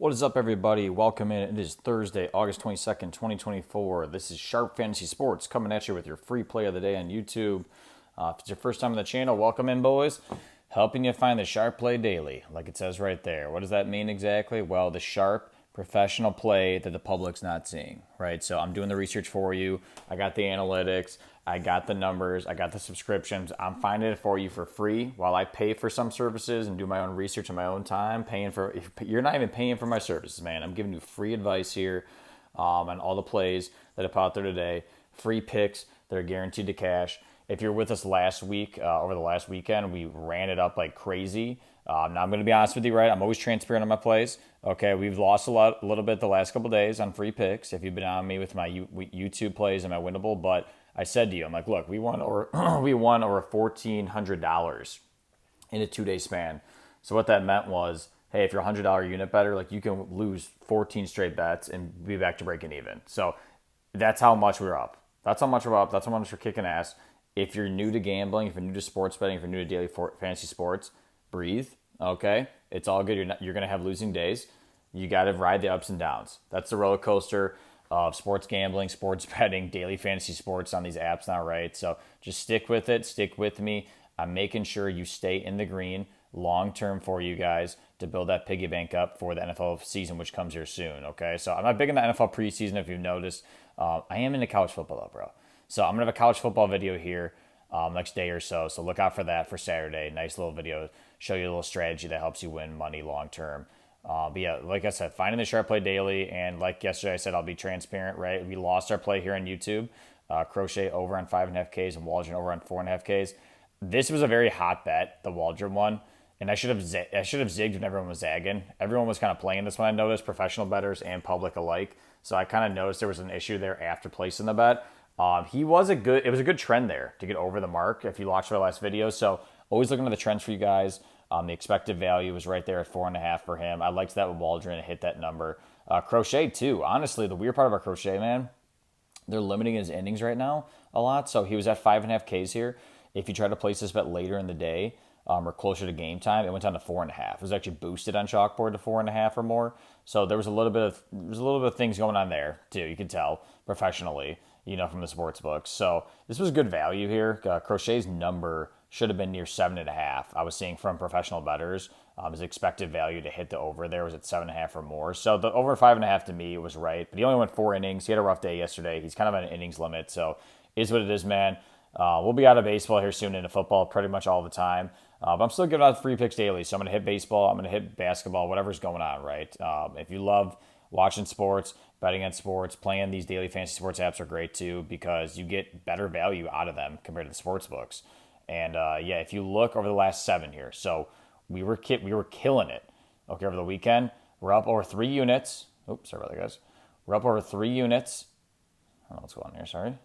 What is up, everybody? Welcome in. It is Thursday, August 22nd, 2024. This is Sharp Fantasy Sports coming at you with your free play of the day on YouTube. If it's your first time on the channel, welcome in, boys. Helping you find the sharp play daily, like it says right there. What does that mean exactly? Well, the sharp professional play that the public's not seeing, right? So I'm doing the research for you. I got the analytics. I got the numbers. I got the subscriptions. I'm finding it for you for free while I pay for some services and do my own research on my own time. You're not even paying for my services, man. I'm giving you free advice here on all the plays that I put out there today. Free picks that are guaranteed to cash. If you're with us last week, over the last weekend, we ran it up like crazy. Now I'm going to be honest with you, right? I'm always transparent on my plays. Okay, we've lost a little bit the last couple of days on free picks. If you've been on me with my YouTube plays and my Winible, but I said to you, I'm like, look, we won over we won over $1,400 in a 2-day span. So what that meant was, hey, if you're a $100 unit better, like you can lose 14 straight bets and be back to breaking even. So that's how much we're up. That's how much we're up. That's how much we're kicking ass. If you're new to gambling, if you're new to sports betting, if you're new to daily fantasy sports, breathe. Okay, it's all good. You're going to have losing days. You got to ride the ups and downs. That's the roller coaster of sports gambling, sports betting, daily fantasy sports on these apps now, right? So just stick with it. Stick with me. I'm making sure you stay in the green long term for you guys to build that piggy bank up for the NFL season, which comes here soon. Okay, so I'm not big in the NFL preseason. If you've noticed, I am into college football though, bro. So I'm gonna have a college football video here next day or so. So look out for that for Saturday. Nice little video, show you a little strategy that helps you win money long term. But yeah, like I said, finding the sharp play daily, and like yesterday I said, I'll be transparent. Right, we lost our play here on YouTube. Crochet over on 5.5Ks and Waldron over on 4.5Ks. This was a very hot bet, the Waldron one, and I should have zigged when everyone was zagging. Everyone was kind of playing this one. I noticed, professional bettors and public alike. So I kind of noticed there was an issue there after placing the bet. It was a good trend there to get over the mark if you watched our last video. So always looking at the trends for you guys. The expected value was right there at 4.5 for him. I liked that with Waldron, hit that number. Crochet too. Honestly, the weird part about Crochet, man, they're limiting his innings right now a lot. So he was at 5.5Ks here. If you try to place this bet later in the day or closer to game time, it went down to 4.5. It was actually boosted on chalkboard to 4.5 or more. So there was a little bit of things going on there too. You could tell professionally, from the sports books. So this was good value here. Crochet's number should have been near 7.5. I was seeing from professional bettors. His expected value to hit the over there was at 7.5 or more. So the over 5.5 to me was right, but he only went 4 innings. He had a rough day yesterday. He's kind of on an innings limit, so is what it is, man. We'll be out of baseball here soon, into football pretty much all the time. But I'm still giving out free picks daily, so I'm going to hit baseball, I'm going to hit basketball, whatever's going on, right? If you love watching sports, betting on sports, playing these daily fantasy sports apps are great too, because you get better value out of them compared to the sports books. And yeah, if you look over the last 7 here, so we were killing it. Okay, over the weekend, we're up over 3 units. Oops, sorry about that, guys. We're up over 3 units. I don't know what's going on here. Sorry.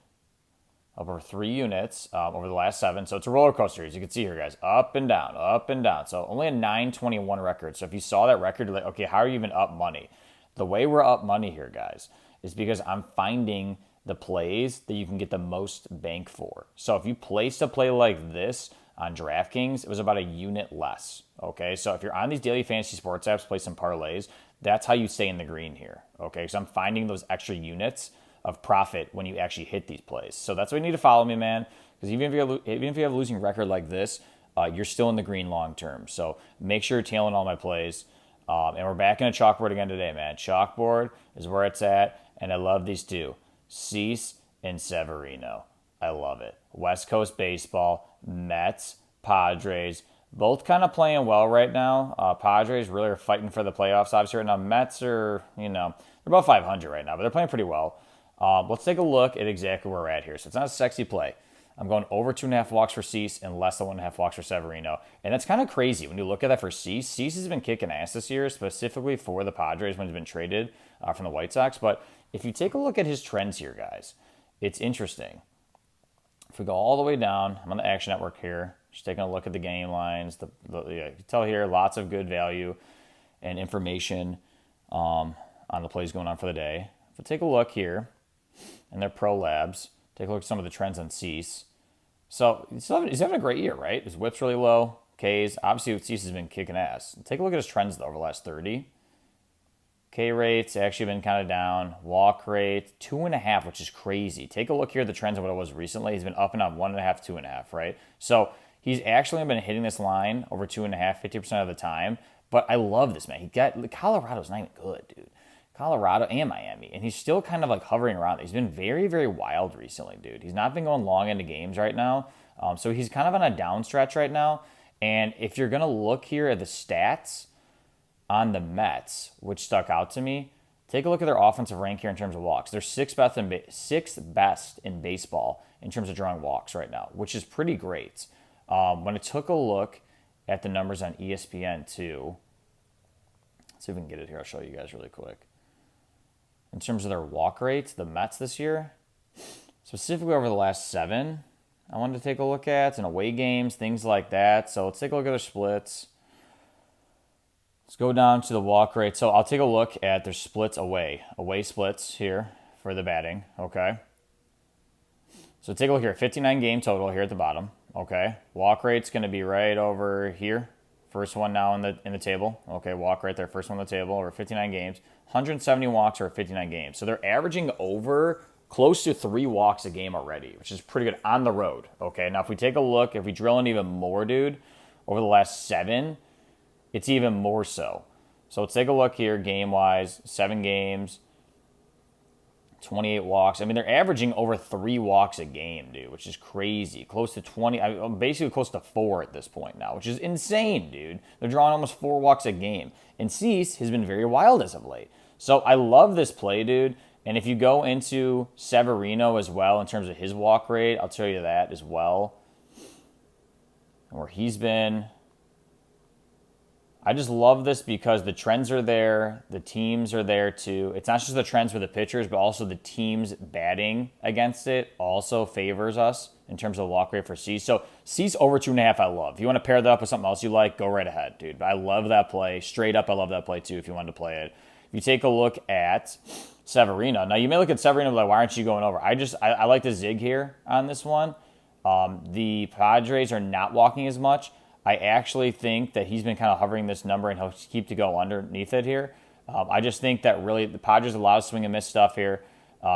Up over 3 units over the last 7. So it's a roller coaster, as you can see here, guys. Up and down, up and down. So only a 921 record. So if you saw that record, you're like, okay, how are you even up money? The way we're up money here, guys, is because I'm finding the plays that you can get the most bank for. So if you placed a play like this on DraftKings, it was about a unit less. Okay, so if you're on these daily fantasy sports apps, play some parlays, that's how you stay in the green here. Okay, so I'm finding those extra units of profit when you actually hit these plays. So that's why you need to follow me, man, because even if you have a losing record like this, you're still in the green long term. So make sure you're tailing all my plays. And we're back in a chalkboard again today, man. Chalkboard is where it's at, and I love these two, Cease and Severino. I love it. West Coast baseball, Mets, Padres, both kind of playing well right now. Padres really are fighting for the playoffs, obviously, right now. Mets are, they're about 500 right now, but they're playing pretty well. Let's take a look at exactly where we're at here. So it's not a sexy play. I'm going over 2.5 walks for Cease and less than 1.5 walks for Severino. And that's kind of crazy when you look at that for Cease. Cease has been kicking ass this year, specifically for the Padres when he's been traded from the White Sox. But if you take a look at his trends here, guys, it's interesting. If we go all the way down, I'm on the Action Network here, just taking a look at the game lines. You can tell here, lots of good value and information on the plays going on for the day. If we take a look here in their Pro Labs, take a look at some of the trends on Cease. So he's having a great year, right? His whip's really low. Ks, obviously Cease has been kicking ass. Take a look at his trends, though, over the last 30. K rate's actually been kind of down. Walk rate, 2.5, which is crazy. Take a look here at the trends of what it was recently. He's been up and on 1.5, 2.5, right? So he's actually been hitting this line over 2.5, 50% of the time. But I love this, man. Colorado's not even good, dude. Colorado and Miami, and he's still kind of like hovering around. He's been very, very wild recently, dude. He's not been going long into games right now. So he's kind of on a down stretch right now. And if you're going to look here at the stats on the Mets, which stuck out to me, take a look at their offensive rank here in terms of walks. They're sixth best in baseball in terms of drawing walks right now, which is pretty great. When I took a look at the numbers on ESPN too, let's see if we can get it here. I'll show you guys really quick. In terms of their walk rates, the Mets this year, specifically over the last 7, I wanted to take a look at, and away games, things like that. So let's take a look at their splits. Let's go down to the walk rate. So I'll take a look at their splits away splits here for the batting, okay? So take a look here, 59 game total here at the bottom, okay? Walk rate's going to be right over here. First one now in the table. Okay, walk right there. First one on the table over 59 games. 170 walks over 59 games. So they're averaging over close to 3 walks a game already, which is pretty good on the road. Okay, now if we take a look, if we drill in even more, dude, over the last 7, it's even more so. So let's take a look here game-wise. 7 games, 28 walks. I mean, they're averaging over 3 walks a game, dude, which is crazy. Close to 20, basically close to 4 at this point now, which is insane, dude. They're drawing almost 4 walks a game. And Cease has been very wild as of late. So I love this play, dude. And if you go into Severino as well in terms of his walk rate, I'll tell you that as well. And where he's been, I just love this because the trends are there. The teams are there too. It's not just the trends for the pitchers, but also the teams batting against it also favors us in terms of the walk rate for Cease. So Cease over 2.5, I love. If you want to pair that up with something else you like, go right ahead, dude. I love that play. Straight up, I love that play too if you wanted to play it. If you take a look at Severino. Now, you may look at Severino and be like, why aren't you going over? I like the zig here on this one. The Padres are not walking as much. I actually think that he's been kind of hovering this number and he'll keep to go underneath it here. I just think that really the Padres a lot of swing and miss stuff here.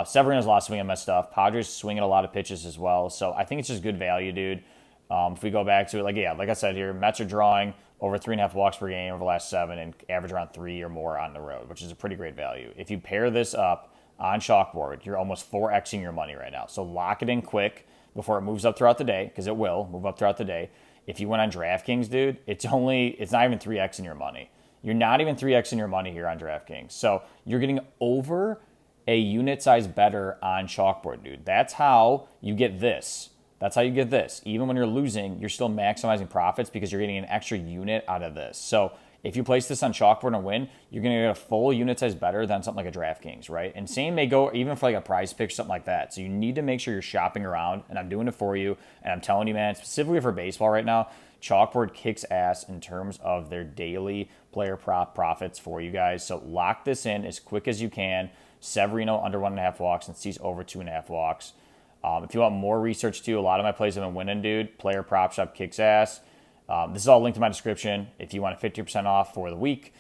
Severino's a lot of swing and miss stuff. Padres swinging a lot of pitches as well. So I think it's just good value, dude. If we go back to it, like I said here, Mets are drawing over 3.5 walks per game over the last 7 and average around 3 or more on the road, which is a pretty great value. If you pair this up on Chalkboard, you're almost 4Xing your money right now. So lock it in quick before it moves up throughout the day, because it will move up throughout the day. If you went on DraftKings, dude, it's not even 3X in your money. You're not even 3X in your money here on DraftKings. So you're getting over a unit size better on Chalkboard, dude. That's how you get this. Even when you're losing, you're still maximizing profits because you're getting an extra unit out of this. So if you place this on Chalkboard and win, you're going to get a full unit size better than something like a DraftKings, right? And same may go even for like a prize pick, something like that. So you need to make sure you're shopping around, and I'm doing it for you. And I'm telling you, man, specifically for baseball right now, Chalkboard kicks ass in terms of their daily player prop profits for you guys. So lock this in as quick as you can. Severino under 1.5 walks and Cease over 2.5 walks. If you want more research too, a lot of my plays have been winning, dude. Player prop shop kicks ass. This is all linked in my description. If you want 50% off for the week,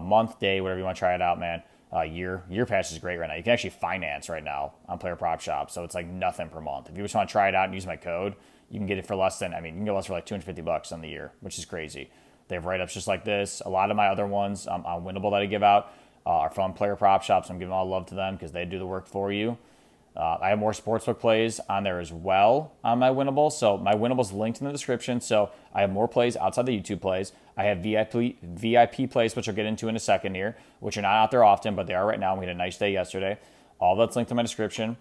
month, day, whatever you want to try it out, man. Year pass is great right now. You can actually finance right now on Player Prop Shop, so it's like nothing per month. If you just want to try it out and use my code, you can get it for less than, you can get less for like $250 on the year, which is crazy. They have write-ups just like this. A lot of my other ones on Winible that I give out are from Player Prop Shops. I'm giving all love to them because they do the work for you. I have more sportsbook plays on there as well on my Winible. So my Winible's linked in the description. So I have more plays outside the YouTube plays. I have VIP plays, which I'll get into in a second here, which are not out there often, but they are right now. We had a nice day yesterday. All that's linked in my description.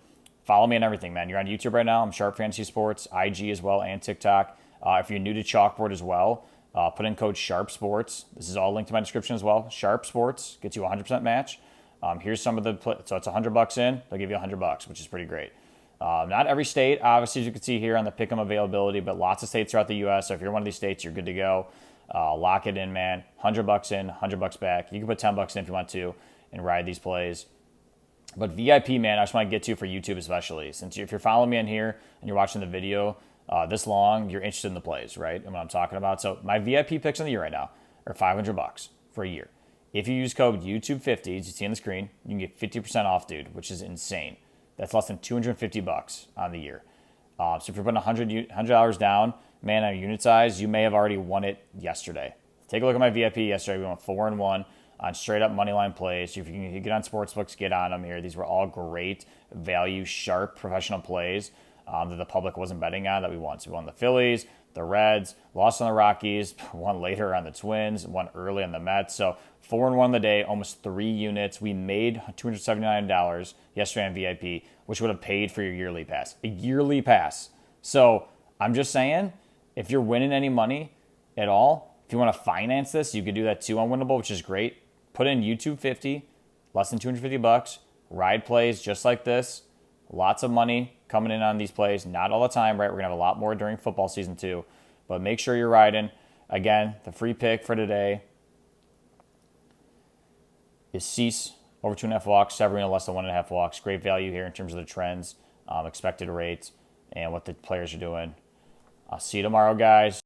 Follow me on everything, man. You're on YouTube right now. I'm Sharp Fantasy Sports, IG as well, and TikTok. If you're new to Chalkboard as well, put in code Sharp Sports. This is all linked in my description as well. Sharp Sports gets you a 100% match. Here's some of the, so it's $100 in, they'll give you $100, which is pretty great. Not every state, obviously, as you can see here on the pick'em availability, but lots of states throughout the U.S. So if you're one of these states, you're good to go. Lock it in, man. $100 in, $100 back. You can put $10 in if you want to and ride these plays. But VIP, man, I just want to get to for YouTube especially. Since if you're following me in here and you're watching the video this long, you're interested in the plays, right? And what I'm talking about. So my VIP picks in the year right now are $500 for a year. If you use code YouTube50, as you see on the screen, you can get 50% off, dude, which is insane. That's less than $250 on the year. So if you're putting $100 down, man, on unit size, you may have already won it yesterday. Take a look at my VIP yesterday. We went 4-1 on straight up money line plays. If you can get on sportsbooks, get on them here. These were all great value, sharp, professional plays that the public wasn't betting on that we won. So we won the Phillies, the Reds, lost on the Rockies, won later on the Twins, won early on the Mets. So 4-1 the day, almost 3 units. We made $279 yesterday on VIP, which would have paid for your yearly pass. A yearly pass. So I'm just saying, if you're winning any money at all, if you want to finance this, you could do that too on Winible, which is great. Put in YouTube 50, less than $250, ride plays just like this. Lots of money coming in on these plays. Not all the time, right? We're going to have a lot more during football season too. But make sure you're riding. Again, the free pick for today is Cease over 2.5 walks, Severino less than 1.5 walks. Great value here in terms of the trends, expected rates, and what the players are doing. I'll see you tomorrow, guys.